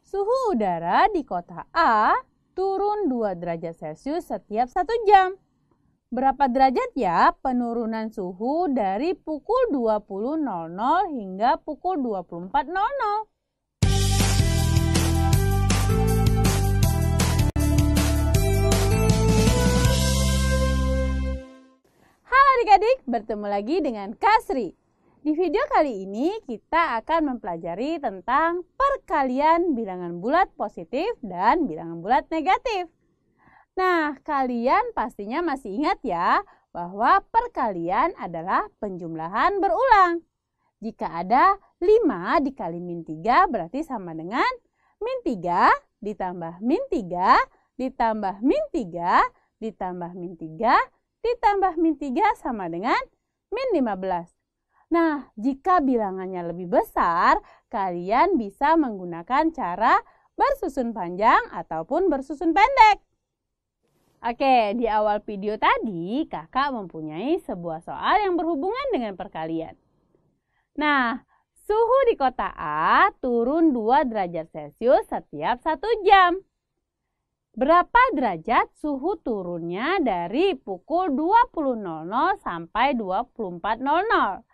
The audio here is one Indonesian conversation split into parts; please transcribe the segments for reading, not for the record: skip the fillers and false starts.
Suhu udara di kota A turun 2 derajat Celcius setiap 1 jam. Berapa derajat ya penurunan suhu dari pukul 20.00 hingga pukul 24.00? Halo adik-adik, bertemu lagi dengan Kak Sri. Di video kali ini kita akan mempelajari tentang perkalian bilangan bulat positif dan bilangan bulat negatif. Nah, kalian pastinya masih ingat ya bahwa perkalian adalah penjumlahan berulang. Jika ada 5 dikali min 3 berarti sama dengan min 3 ditambah min 3 ditambah min 3 ditambah min 3 ditambah min 3 sama dengan min 15. Nah, jika bilangannya lebih besar, kalian bisa menggunakan cara bersusun panjang ataupun bersusun pendek. Oke, di awal video tadi kakak mempunyai sebuah soal yang berhubungan dengan perkalian. Nah, suhu di kota A turun 2 derajat Celcius setiap 1 jam. Berapa derajat suhu turunnya dari pukul 20.00 sampai 24.00?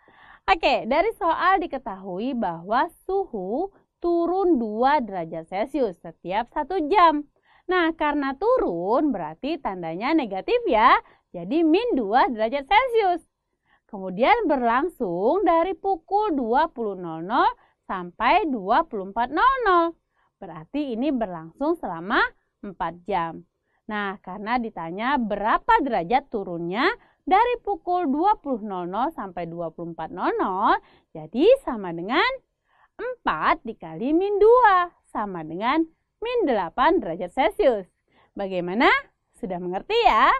Oke, dari soal diketahui bahwa suhu turun 2 derajat Celcius setiap 1 jam. Nah, karena turun berarti tandanya negatif ya, jadi min 2 derajat Celcius. Kemudian berlangsung dari pukul 20.00 sampai 24.00. Berarti ini berlangsung selama 4 jam. Nah, karena ditanya berapa derajat turunnya dari pukul 20.00 sampai 24.00, jadi sama dengan 4 dikali min 2, sama dengan min 8 derajat Celcius. Bagaimana? Sudah mengerti ya?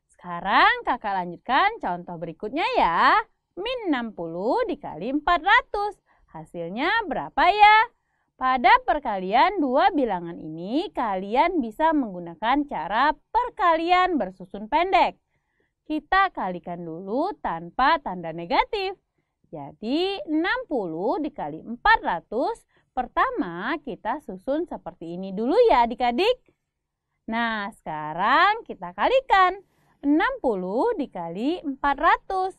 Sekarang kakak lanjutkan contoh berikutnya ya. Min 60 dikali 400. Hasilnya berapa ya? Pada perkalian dua bilangan ini, kalian bisa menggunakan cara perkalian bersusun pendek. Kita kalikan dulu tanpa tanda negatif. Jadi 60 dikali 400, pertama kita susun seperti ini dulu ya adik-adik. Nah, sekarang kita kalikan 60 dikali 400.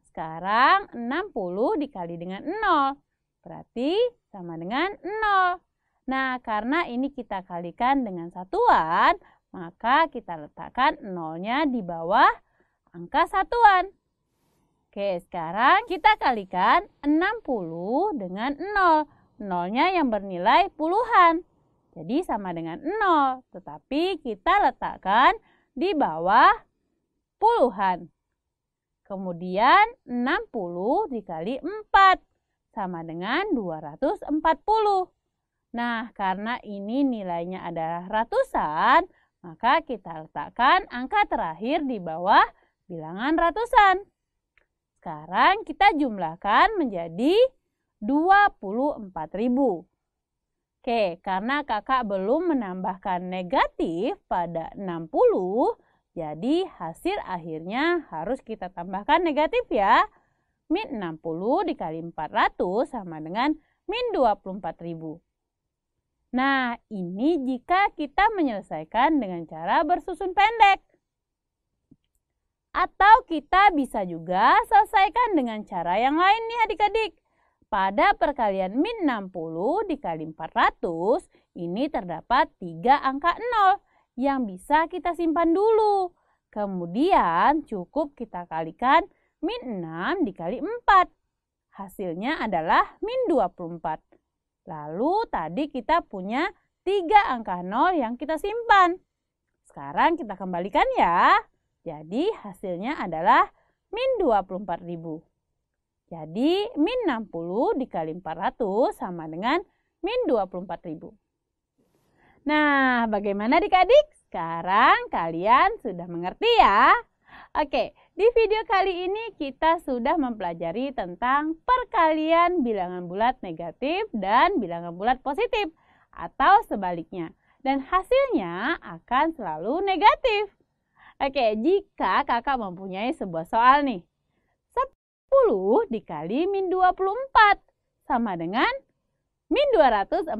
Sekarang 60 dikali dengan 0. Berarti sama dengan 0. Nah, karena ini kita kalikan dengan satuan, maka kita letakkan 0-nya di bawah angka satuan. Oke, sekarang kita kalikan 60 dengan 0. 0-nya yang bernilai puluhan. Jadi sama dengan 0. Tetapi kita letakkan di bawah puluhan. Kemudian 60 dikali 4 sama dengan 240. Nah, karena ini nilainya adalah ratusan, maka kita letakkan angka terakhir di bawah bilangan ratusan. Sekarang kita jumlahkan menjadi 24.000. Oke, karena kakak belum menambahkan negatif pada 60, jadi hasil akhirnya harus kita tambahkan negatif ya. Min 60 dikali 400 sama dengan min 24.000. Nah, ini jika kita menyelesaikan dengan cara bersusun pendek. Atau kita bisa juga selesaikan dengan cara yang lain nih adik-adik. Pada perkalian min 60 dikali 400, ini terdapat 3 angka 0 yang bisa kita simpan dulu. Kemudian cukup kita kalikan min 6 dikali 4. Hasilnya adalah min 24. Lalu tadi kita punya 3 angka 0 yang kita simpan. Sekarang kita kembalikan ya. Jadi hasilnya adalah min 24.000. Jadi min 60 dikali 400 sama dengan min 24.000. Nah, bagaimana adik-adik? Sekarang kalian sudah mengerti ya? Oke, di video kali ini kita sudah mempelajari tentang perkalian bilangan bulat negatif dan bilangan bulat positif atau sebaliknya. Dan hasilnya akan selalu negatif. Oke, jika kakak mempunyai sebuah soal nih. 10 dikali min 24 sama dengan min 240.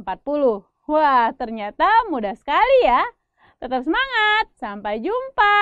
Wah, ternyata mudah sekali ya. Tetap semangat, sampai jumpa.